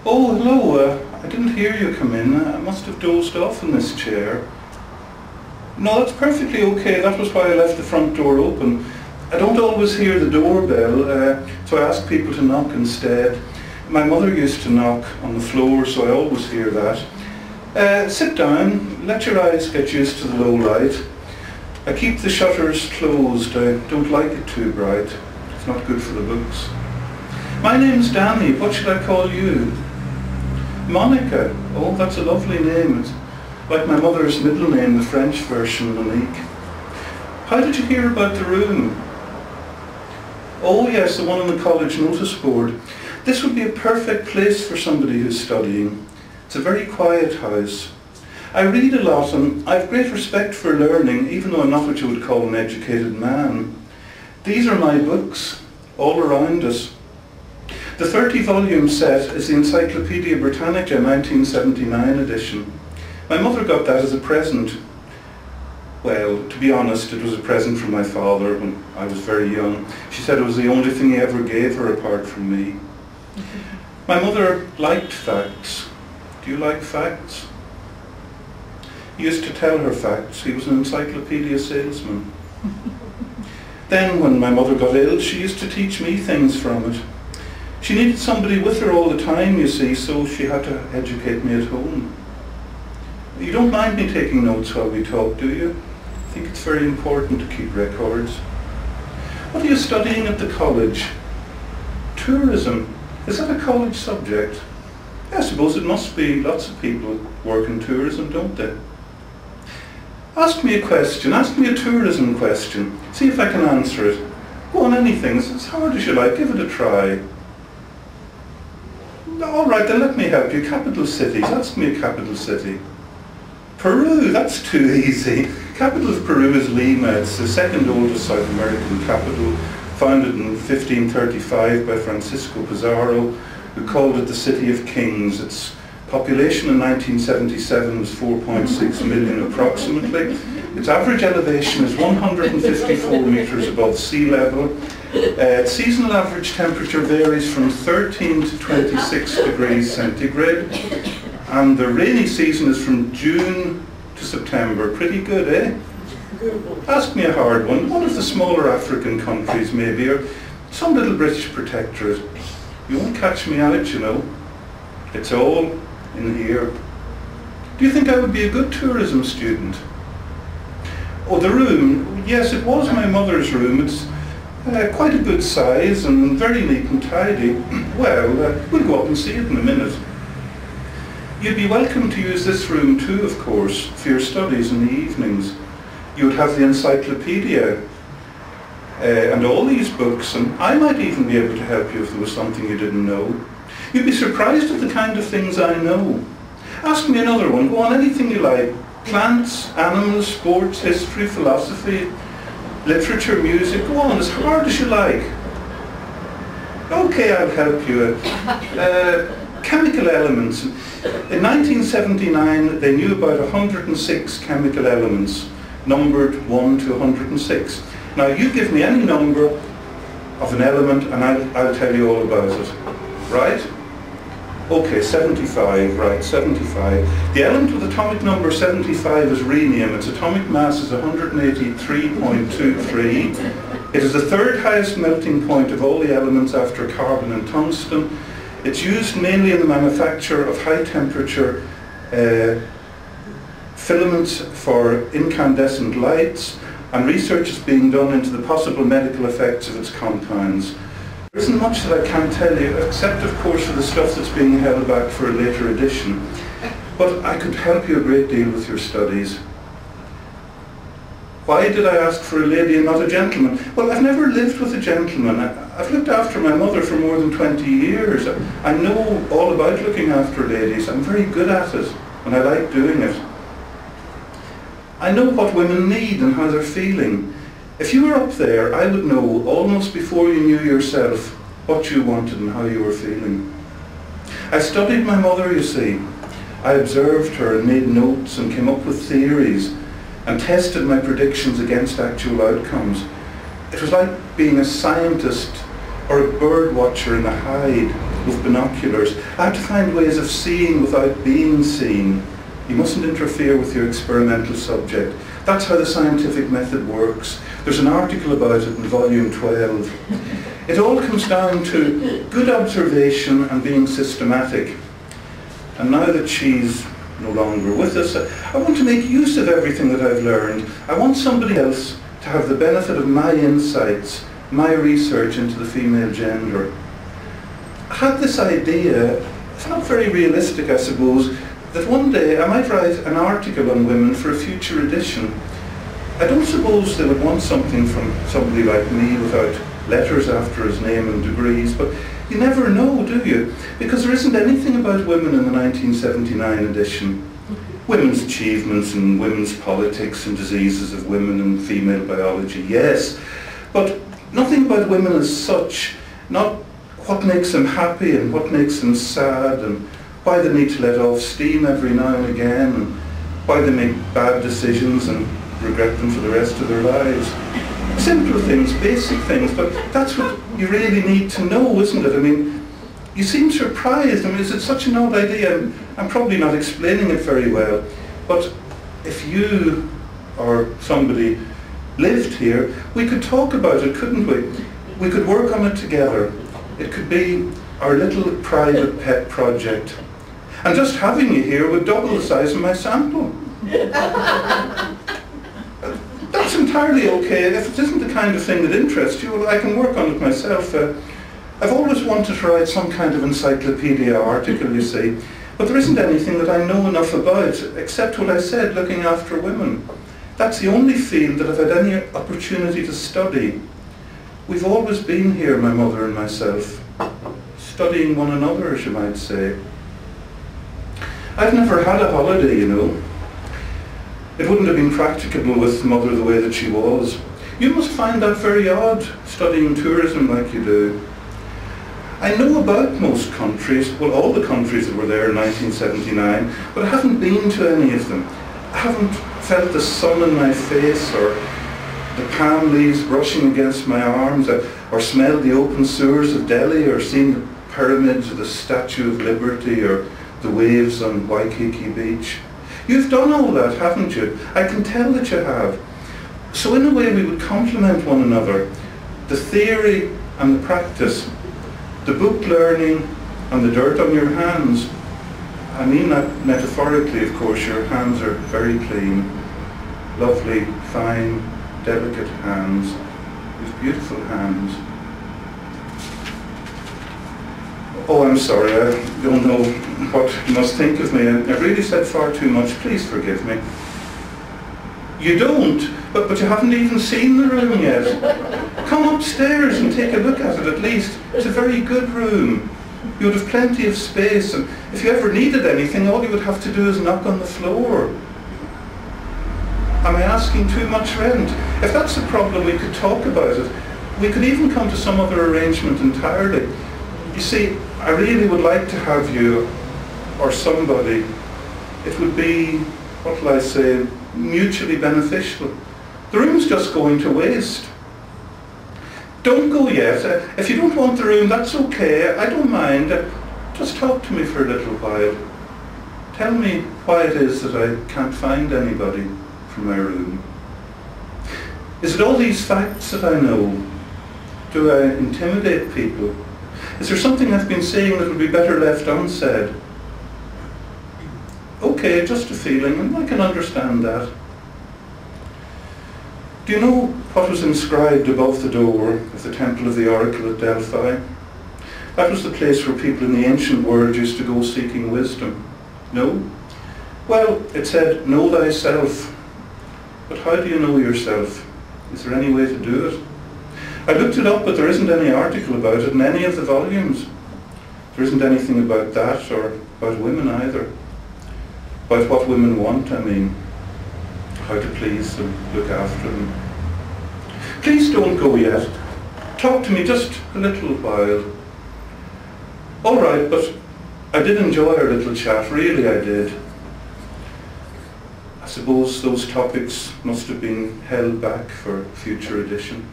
Oh, hello. I didn't hear you come in. I must have dozed off in this chair. No, that's perfectly okay. That was why I left the front door open. I don't always hear the doorbell, so I ask people to knock instead. My mother used to knock on the floor, so I always hear that. Sit down. Let your eyes get used to the low light. I keep the shutters closed. I don't like it too bright. It's not good for the books. My name's Danny. What should I call you? Monica. Oh, that's a lovely name. It's like my mother's middle name, the French version, Monique. How did you hear about the room? Oh yes, the one on the college notice board. This would be a perfect place for somebody who's studying. It's a very quiet house. I read a lot and I have great respect for learning, even though I'm not what you would call an educated man. These are my books, all around us. The 30-volume set is the Encyclopaedia Britannica 1979 edition. My mother got that as a present. Well, to be honest, it was a present from my father when I was very young. She said it was the only thing he ever gave her apart from me. My mother liked facts. Do you like facts? He used to tell her facts. He was an encyclopedia salesman. Then when my mother got ill, she used to teach me things from it. She needed somebody with her all the time, you see, so she had to educate me at home. You don't mind me taking notes while we talk, do you? I think it's very important to keep records. What are you studying at the college? Tourism. Is that a college subject? I suppose it must be. Lots of people work in tourism, don't they? Ask me a question. Ask me a tourism question. See if I can answer it. Go on, anything. It's as hard as you like. Give it a try. All right, then let me help you. Capital cities. Ask me a capital city. Peru. That's too easy. Capital of Peru is Lima. It's the second oldest South American capital, founded in 1535 by Francisco Pizarro, who called it the City of Kings. Its population in 1977 was 4.6 million approximately. Its average elevation is 154 metres above sea level. Seasonal average temperature varies from 13 to 26 degrees centigrade, and the rainy season is from June to September. Pretty good, eh? Ask me a hard one. One of the smaller African countries maybe, or some little British protectorate. You won't catch me out, you know. It's all in here. Do you think I would be a good tourism student? Oh, the room. Yes, it was my mother's room. It's quite a good size and very neat and tidy. Well, we'll go up and see it in a minute. You'd be welcome to use this room too, of course, for your studies in the evenings. You would have the encyclopedia and all these books, and I might even be able to help you if there was something you didn't know. You'd be surprised at the kind of things I know. Ask me another one. Go on, anything you like. Plants, animals, sports, history, philosophy, literature, music. Go on, as hard as you like. Okay, I'll help you. Chemical elements. In 1979, they knew about 106 chemical elements, numbered 1 to 106. Now, you give me any number of an element and I'll tell you all about it. Right? Okay, 75, right, 75. The element with atomic number 75 is rhenium. Its atomic mass is 183.23. It is the third highest melting point of all the elements after carbon and tungsten. It's used mainly in the manufacture of high temperature filaments for incandescent lights, and research is being done into the possible medical effects of its compounds. There isn't much that I can tell you, except of course for the stuff that's being held back for a later edition. But I could help you a great deal with your studies. Why did I ask for a lady and not a gentleman? Well, I've never lived with a gentleman. I've looked after my mother for more than 20 years. I know all about looking after ladies. I'm very good at it, and I like doing it. I know what women need and how they're feeling. If you were up there, I would know almost before you knew yourself what you wanted and how you were feeling. I studied my mother, you see. I observed her and made notes and came up with theories and tested my predictions against actual outcomes. It was like being a scientist or a bird watcher in a hide. with binoculars. I have to find ways of seeing without being seen. You mustn't interfere with your experimental subject. That's how the scientific method works. There's an article about it in volume 12. It all comes down to good observation and being systematic. And now that she's no longer with us, I want to make use of everything that I've learned. I want somebody else to have the benefit of my insights, my research into the female gender. I had this idea, it's not very realistic I suppose, that one day I might write an article on women for a future edition. I don't suppose they would want something from somebody like me without letters after his name and degrees, but you never know, do you? Because there isn't anything about women in the 1979 edition. Women's achievements and women's politics and diseases of women and female biology, yes, but nothing about women as such, not what makes them happy and what makes them sad and why they need to let off steam every now and again and why they make bad decisions and regret them for the rest of their lives. Simple things, basic things, but that's what you really need to know, isn't it? I mean, you seem surprised. I mean, is it such an odd idea? I'm probably not explaining it very well, but if you or somebody lived here, we could talk about it, couldn't we? We could work on it together. It could be our little private pet project. And just having you here would double the size of my sample. That's entirely okay. If it isn't the kind of thing that interests you, well, I can work on it myself. I've always wanted to write some kind of encyclopedia article, you see, but there isn't anything that I know enough about, except what I said, looking after women. That's the only field that I've had any opportunity to study. We've always been here, my mother and myself, studying one another, as you might say. I've never had a holiday, you know. It wouldn't have been practicable with Mother the way that she was. You must find that very odd, studying tourism like you do. I know about most countries, well, all the countries that were there in 1979, but I haven't been to any of them. I haven't felt the sun in my face or the palm leaves brushing against my arms or smelled the open sewers of Delhi or seen the pyramids or the Statue of Liberty or the waves on Waikiki Beach. You've done all that, haven't you? I can tell that you have. So in a way we would complement one another. The theory and the practice. The book learning and the dirt on your hands. I mean that metaphorically, of course. Your hands are very clean. Lovely, fine, delicate hands. With beautiful hands. Oh, I'm sorry, I don't know what you must think of me. I've really said far too much. Please forgive me. You don't, but you haven't even seen the room yet. Come upstairs and take a look at it at least. It's a very good room. You would have plenty of space, and if you ever needed anything, all you would have to do is knock on the floor. Am I asking too much rent? If that's the problem, we could talk about it. We could even come to some other arrangement entirely. You see, I really would like to have you, or somebody. It would be, what will I say, mutually beneficial. The room's just going to waste. Don't go yet. If you don't want the room, that's okay. I don't mind. Just talk to me for a little while. Tell me why it is that I can't find anybody for my room. Is it all these facts that I know? Do I intimidate people? Is there something I've been saying that would be better left unsaid? Okay, just a feeling, and I can understand that. Do you know what was inscribed above the door of the Temple of the Oracle at Delphi? That was the place where people in the ancient world used to go seeking wisdom. No? Well, it said, know thyself. But how do you know yourself? Is there any way to do it? I looked it up, but there isn't any article about it in any of the volumes. There isn't anything about that, or about women either. About what women want, I mean. How to please them, look after them. Please don't go yet. Talk to me just a little while. All right, but I did enjoy our little chat, really I did. I suppose those topics must have been held back for future edition.